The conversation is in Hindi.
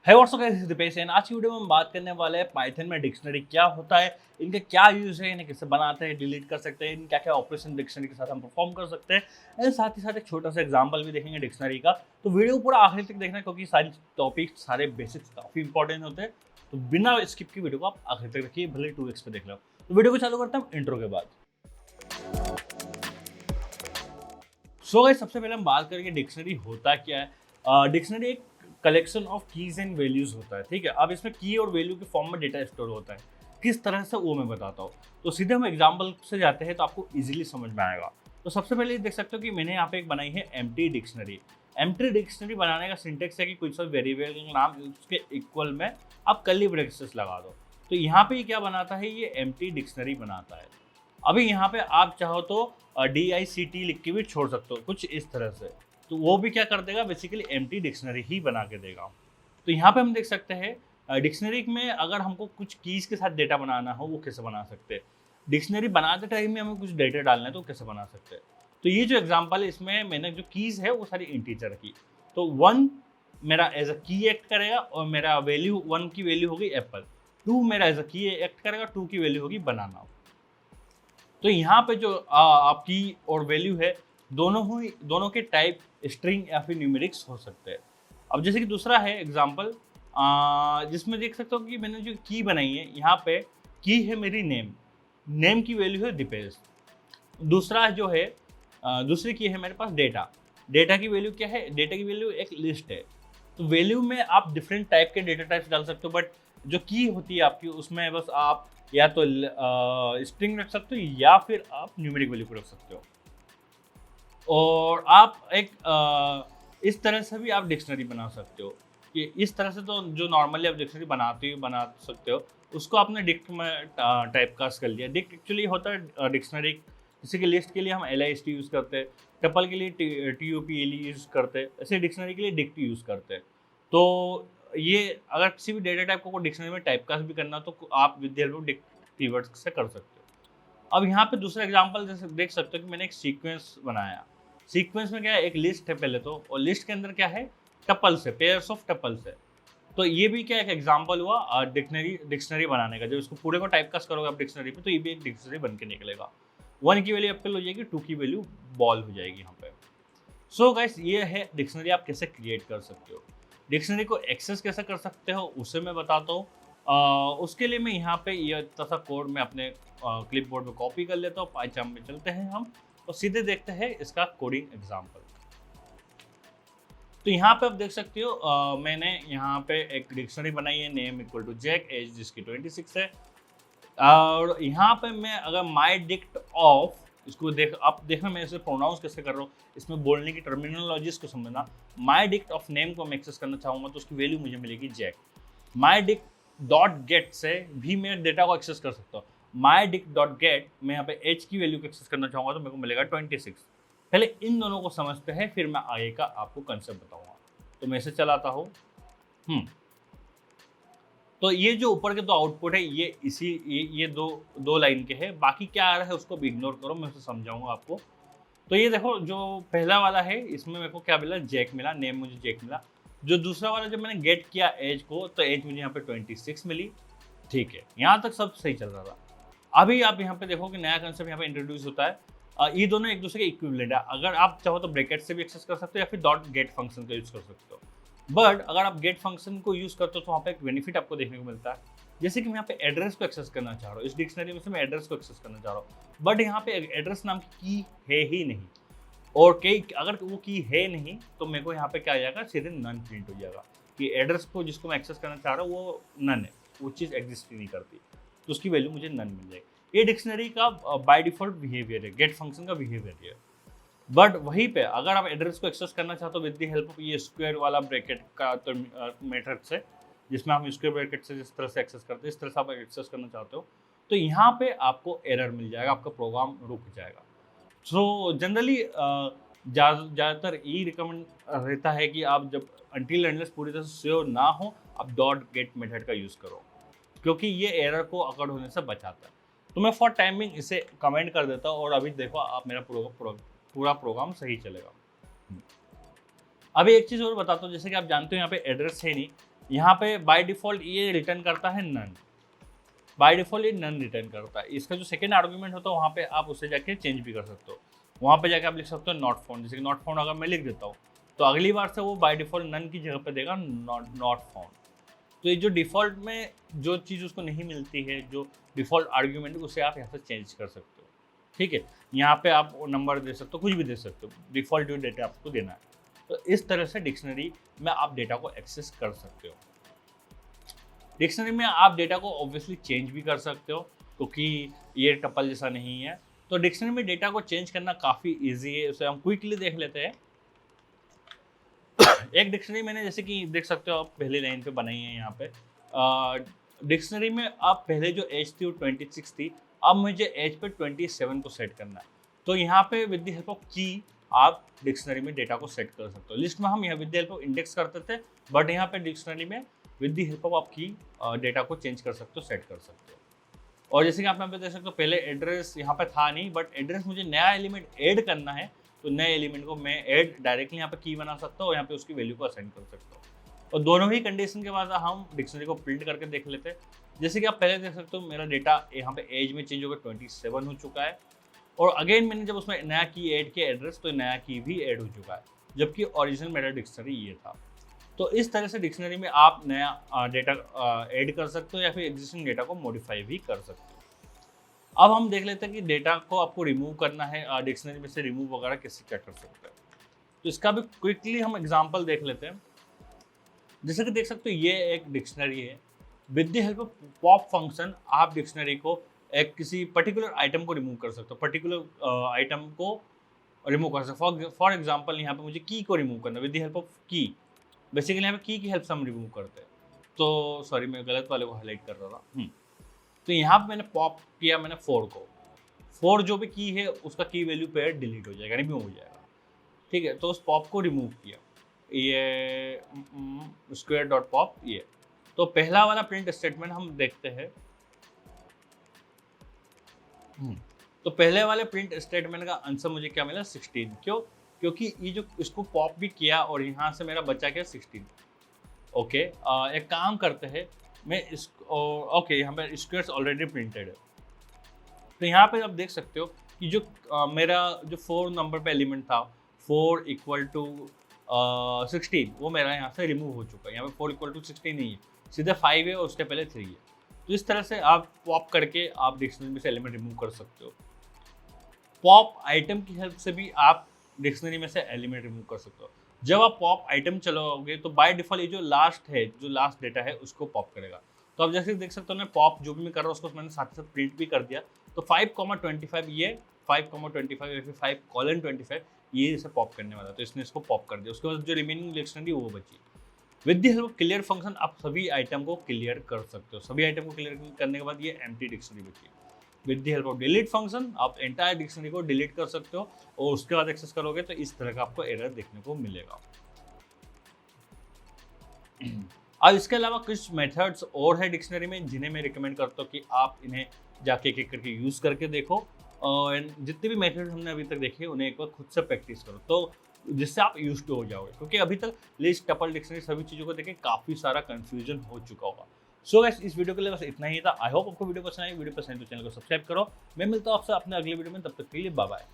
है what's up guys, Deepesh and आज की वीडियो में हम बात करने वाले हैं पाइथन में डिक्शनरी क्या होता है, इनके क्या यूज है, इन्हें कैसे बनाते हैं, डिलीट कर सकते हैं, इन क्या क्या ऑपरेशन डिक्शनरी के साथ हम परफॉर्म कर सकते हैं एंड साथ ही साथ एक छोटा सा एग्जांपल भी देखेंगे डिक्शनरी का। तो वीडियो पूरा आखिर तक देखना क्योंकि सारी टॉपिक सारे बेसिक्स काफी इंपॉर्टेंट होते हैं। तो बिना स्किप की वीडियो को आप आखिर तक देखिए, भले 2x पे देख लो। तो वीडियो को चालू करते हैं इंट्रो के बाद। सो गाइस, सबसे पहले हम बात करेंगे डिक्शनरी होता क्या है। डिक्शनरी एक collection of keys and values होता है, ठीक है। अब इसमें की और वैल्यू के फॉर्म में डेटा स्टोर होता है, किस तरह से वो मैं बताता हूँ। तो सीधे हम एग्जाम्पल से जाते हैं तो आपको इजीली समझ में आएगा। तो सबसे पहले देख सकते हो कि मैंने यहाँ पे एक बनाई है एम्प्टी डिक्शनरी। एम्प्टी डिक्शनरी बनाने का सिंटेक्स है कि कोई सा वेरिएबल का नाम उसके इक्वल में आप कर्ली ब्रैकेट्स लगा दो। तो यहाँ पे क्या बनाता है, ये एम्प्टी डिक्शनरी बनाता है। अभी यहाँ पे आप चाहो तो DICT लिख के भी छोड़ सकते हो कुछ इस तरह से। तो वो भी क्या कर देगा, बेसिकली एम्प्टी डिक्शनरी ही बना के देगा। तो यहाँ पे हम देख सकते हैं डिक्शनरी में अगर हमको कुछ कीज के साथ डेटा बनाना हो वो कैसे बना सकते हैं। डिक्शनरी बनाते टाइम में हमें कुछ डेटा डालना है तो कैसे बना सकते हैं। तो ये जो एग्जाम्पल है इसमें मैंने जो कीज है वो सारी इंटीजर की। तो 1 मेरा एज अ की एक्ट करेगा और मेरा वैल्यू 1 की वैल्यू होगी एप्पल। 2 मेरा एज अ की एक्ट करेगा, 2 की वैल्यू होगी बनाना। तो यहाँ पे जो आपकी और वैल्यू है दोनों के टाइप स्ट्रिंग या फिर न्यूमेरिक्स हो सकते हैं। अब जैसे कि दूसरा है एग्जांपल जिसमें देख सकते हो कि मैंने जो की बनाई है, यहाँ पे की है मेरी नेम की वैल्यू है दीपेश। दूसरा जो है दूसरी की है मेरे पास डेटा की वैल्यू क्या है, डेटा की वैल्यू एक लिस्ट है। तो वैल्यू में आप डिफरेंट टाइप के डेटा टाइप्स डाल सकते हो, बट जो की होती है आपकी उसमें बस आप या तो स्ट्रिंग रख सकते हो या फिर आप न्यूमेरिक वैल्यू को रख सकते हो। और आप एक इस तरह से भी आप डिक्शनरी बना सकते हो कि इस तरह से तो जो नॉर्मली आप डिक्शनरी बना सकते हो उसको आपने डिक्ट में टाइप कास्ट कर लिया। डिक्ट एक्चुअली होता है डिक्शनरी। जैसे कि लिस्ट के लिए हम LIST यूज़ करते हैं, टपल के लिए TUPL यूज़ करते हैं, ऐसे डिक्शनरी के लिए डिक्ट यूज़ करते हैं। तो ये अगर किसी भी डेटा टाइप को डिक्शनरी में टाइप कास्ट भी करना तो आप with the help of dict keywords से कर सकते हो। अब यहाँ पे दूसरा एग्जांपल जैसे देख सकते हो कि मैंने एक सीक्वेंस बनाया। सीक्वेंस में क्या है, एक लिस्ट है पहले तो, और लिस्ट के अंदर क्या है, टपल्स है, पेयर्स ऑफ टपल्स है। तो ये भी क्या एक एग्जांपल हुआ डिक्शनरी बनाने का। जब इसको पूरे को टाइपकास्ट करोगे आप डिक्शनरी पे तो ये भी एक डिक्शनरी बन के निकलेगा। 1 की वैल्यू एप्पल हो जाएगी, 2 की वैल्यू बॉल हो जाएगी यहाँ पे। सो गाइस, ये है डिक्शनरी आप कैसे क्रिएट कर सकते हो। डिक्शनरी को एक्सेस कैसे कर सकते हो उसे मैं बताता हूँ। उसके लिए मैं यहाँ पे ये तथा कोड में अपने क्लिपबोर्ड में कॉपी कर लेता हूँ। पाइथन में चलते हैं हम और सीधे देखते हैं इसका कोडिंग एग्जाम्पल। तो यहाँ पे आप देख सकते हो मैंने यहाँ पे एक डिक्शनरी बनाई है, name equal to Jack, age जिसकी 26 है। और यहाँ पे मैं अगर माई डिक्ट ऑफ इसको देखना मैं इसे प्रोनाउंस कैसे कर रहा हूँ, इसमें बोलने की टर्मिनोलॉजीज को समझना। माई डिक्ट ऑफ नेम को मैं एक्सेस करना चाहूँगा तो उसकी वैल्यू मुझे मिलेगी जैक। माई डिक्ट डॉट गेट से भी मैं डेटा को एक्सेस कर सकता हूँ। माई डिक्ट डॉट गेट मैं यहाँ पे एच की वैल्यू को एक्सेस करना चाहूँगा तो मेरे को मिलेगा 26। पहले इन दोनों को समझते हैं फिर मैं आगे का आपको कंसेप्ट बताऊँगा। तो मैं इसे चलाता हूँ। तो ये जो ऊपर के दो आउटपुट है ये दो लाइन के हैं। बाकी क्या आ रहा है उसको भी इग्नोर करो, मैं उसे समझाऊंगा आपको। तो ये देखो जो पहला वाला है इसमें मेरे को क्या मिला, जैक मिला, नेम मुझे जैक मिला। जो दूसरा वाला जब मैंने गेट किया एज को तो एज मुझे यहाँ पे 26 मिली। ठीक है, यहाँ तक सब सही चल रहा था। अभी आप यहाँ पे देखो कि नया कंसेप्ट यहाँ पे इंट्रोड्यूस होता है। ये दोनों एक दूसरे के इक्विवेलेंट है। अगर आप चाहो तो ब्रैकेट से भी एक्सेस कर सकते हो या फिर डॉट गेट फंक्शन का यूज कर सकते हो। बट अगर आप गेट फंक्शन को यूज करते हो तो वहाँ पे एक बेनिफिट आपको देखने को मिलता है। जैसे कि मैं यहाँ पे एड्रेस को एक्सेस करना चाह रहा हूँ, इस डिक्शनरी में से मैं एड्रेस को एक्सेस करना चाह रहा हूँ, बट यहाँ पे एड्रेस नाम की है ही नहीं। और कई अगर वो की है नहीं तो मेरे को यहाँ पे क्या आ जाएगा, सीधे नन प्रिंट हो जाएगा कि एड्रेस को जिसको मैं एक्सेस करना चाह रहा हूँ वो नन है, वो चीज़ एग्जिस्ट ही नहीं करती, तो उसकी वैल्यू मुझे नन मिल जाएगी। ये डिक्शनरी का बाय डिफॉल्ट बिहेवियर है, गेट फंक्शन का बिहेवियर है। बट वहीं पे अगर आप एड्रेस को एक्सेस करना चाहते हो विद द हेल्प ऑफ ये स्क्वायर वाला ब्रैकेट का तो मेथड से, जिसमें हम स्क्वायर ब्रैकेट से जिस तरह से एक्सेस करते हैं इस तरह से आप एक्सेस करना चाहते हो तो यहाँ पे आपको एरर मिल जाएगा, आपका प्रोग्राम रुक जाएगा। सो जनरली ज़्यादातर ये रिकमेंड रहता है कि आप जब अनटिल अनलेस पूरी तरह से श्योर ना हो आप डॉट गेट मेथड का यूज़ करो, क्योंकि ये एरर को अकड़ होने से बचाता है। तो मैं फॉर टाइमिंग इसे कमेंट कर देता हूँ और अभी देखो आप मेरा पूरा प्रोग्राम सही चलेगा। अभी एक चीज़ और बताता हूँ, जैसे कि आप जानते हो यहाँ पे एड्रेस है नहीं, यहाँ पे बाय डिफ़ॉल्ट ये रिटर्न करता है नन, बाय डिफ़ॉल्ट ये नन रिटर्न करता है। इसका जो सेकंड आर्गुमेंट होता है वहाँ पे आप उसे जाके चेंज भी कर सकते हो। वहाँ पे जाके आप लिख सकते हो नॉट फाउंड, जैसे कि नॉट फाउंड अगर मैं लिख देता हूँ तो अगली बार से वो बाय डिफ़ॉल्ट नन की जगह पे देगा नॉट फाउंड। तो ये जो डिफ़ॉल्ट में जो चीज़ उसको नहीं मिलती है, जो डिफ़ॉल्ट आर्गुमेंट उसे आप यहाँ से चेंज कर सकते हो, ठीक है। यहाँ पे आप नंबर दे सकते हो, कुछ भी दे सकते हो, डिफ़ॉल्ट जो डेटा आपको देना है। तो इस तरह से डिक्शनरी में आप डेटा को एक्सेस कर सकते हो। डिक्शनरी में आप डेटा को ऑब्वियसली चेंज भी कर सकते हो, क्योंकि ये टपल जैसा नहीं है। तो डिक्शनरी में डेटा को चेंज करना काफ़ी ईजी है, उसे हम क्विकली देख लेते हैं। एक डिक्शनरी मैंने जैसे कि देख सकते हो आप पहली लाइन पे बनाई है यहाँ पे। डिक्शनरी में आप पहले जो एज थी वो 26 थी, अब मुझे एज पे 27 को सेट करना है। तो यहाँ पे विद द हेल्प ऑफ की आप डिक्शनरी में डेटा को सेट कर सकते हो। लिस्ट में हम यहाँ with the help of index करते थे, बट यहाँ पे डिक्शनरी में विद द हेल्प ऑफ आप की डेटा को चेंज कर सकते हो, सेट कर सकते हो। और जैसे कि आप यहाँ पे देख सकते हो पहले एड्रेस यहाँ पे था नहीं, बट एड्रेस मुझे नया एलिमेंट ऐड करना है, तो नए एलिमेंट को मैं ऐड डायरेक्टली यहाँ पे की बना सकता हूँ और यहाँ पे उसकी वैल्यू को असाइन कर सकता हूँ। और दोनों ही कंडीशन के बाद हम डिक्शनरी को प्रिंट करके देख लेते हैं। जैसे कि आप पहले देख सकते हो मेरा डेटा यहाँ पे एज में चेंज होकर 27 हो चुका है, और अगेन मैंने जब उसमें नया की ऐड किया एड्रेस, तो नया की भी ऐड हो चुका है, जबकि ओरिजिनल मेरा डिक्शनरी ये था। तो इस तरह से डिक्शनरी में आप नया डेटा ऐड कर सकते हो या फिर एग्जिस्टिंग डेटा को मॉडिफाई भी कर सकते हो। अब हम देख लेते हैं कि डेटा को आपको रिमूव करना है, डिक्शनरी में से रिमूव वगैरह कैसे क्या कर सकते हैं। तो इसका भी क्विकली हम एग्जांपल देख लेते हैं। जैसे कि देख सकते हो ये एक डिक्शनरी है। With the help of pop function आप डिक्शनरी को एक किसी पर्टिकुलर आइटम को रिमूव कर सकते हो, पर्टिकुलर आइटम को रिमूव कर सकते हो। फॉर एग्जाम्पल यहाँ पे मुझे की को रिमूव करना, विद द हेल्प ऑफ की। बेसिकली यहाँ पे की हेल्प से हम रिमूव करते हैं। तो सॉरी मैं गलत वाले को हाईलाइट कर रहा था। तो यहाँ पे मैंने पॉप किया, मैंने 4 को, 4 जो भी की है उसका की वैल्यू पेयर डिलीट हो जाएगा, रिमूव हो जाएगा, ठीक है। तो उस पॉप को रिमूव किया, ये स्क्वायर डॉट पॉप ये। तो पहला वाला प्रिंट स्टेटमेंट हम देखते हैं। तो पहले वाले प्रिंट स्टेटमेंट का आंसर मुझे क्या मिला 16। क्यों? क्योंकि ये जो इसको पॉप भी किया और यहाँ से मेरा बचा क्या 16। ओके, एक काम करते हैं, मैं इस ओके यहाँ पे स्क्वायर्स ऑलरेडी प्रिंटेड है। तो यहाँ पे आप देख सकते हो कि जो मेरा जो 4 नंबर पे एलिमेंट था 4 इक्वल टू 16, वो मेरा यहाँ से रिमूव हो चुका है। यहाँ पे 4 इक्वल टू 16 नहीं है, सीधे 5 है और उसके पहले 3 है। तो इस तरह से आप पॉप करके आप डिक्शनरी में से एलिमेंट रिमूव कर सकते हो। पॉप आइटम की हेल्प से भी आप डिक्शनरी में से एलिमेंट रिमूव कर सकते हो। जब आप पॉप आइटम चलाओगे तो बाय डिफॉल्ट ये जो लास्ट है, जो लास्ट डेटा है उसको पॉप करेगा। तो आप जैसे देख सकते हो मैं पॉप जो भी मैं कर रहा हूँ उसको मैंने साथ साथ प्रिंट भी कर दिया। तो 5,25 ये 5,25 या फिर 5:25 ये इसे पॉप करने वाला, तो इसने इसको पॉप कर दिया। उसके बाद जो रिमेनिंग डिक्शनरी वो बची। With the help of clear function आप सभी आइटम को क्लियर कर सकते हो। सभी आइटम को क्लियर करने के बाद ये एम्प्टी डिक्शनरी बची। With the help of delete function आप एंटायर डिक्शनरी को डिलीट कर सकते हो और उसके बाद एक्सेस करोगे तो इस तरह का आपको एरर देखने को मिलेगा। अब इसके अलावा कुछ मेथड्स और है डिक्शनरी में जिन्हें मैं रिकमेंड करता हूँ कि आप इन्हें जाके एक करके यूज़ करके देखो। और जितने भी मेथड हमने अभी तक देखे उन्हें एक बार खुद से प्रैक्टिस करो, तो जिससे आप यूज टू हो जाओगे। क्योंकि अभी तक लिस्ट, टपल, डिक्शनरी सभी चीज़ों को देखे काफ़ी सारा कन्फ्यूजन हो चुका होगा। सो गाइस इस वीडियो के लिए बस इतना ही था। आई होप आपको वीडियो पसंद आई। वीडियो पसंद है तो चैनल को सब्सक्राइब करो। मैं मिलता हूँ आपसे अपने अगले वीडियो में, तब तक के लिए बाय बाय।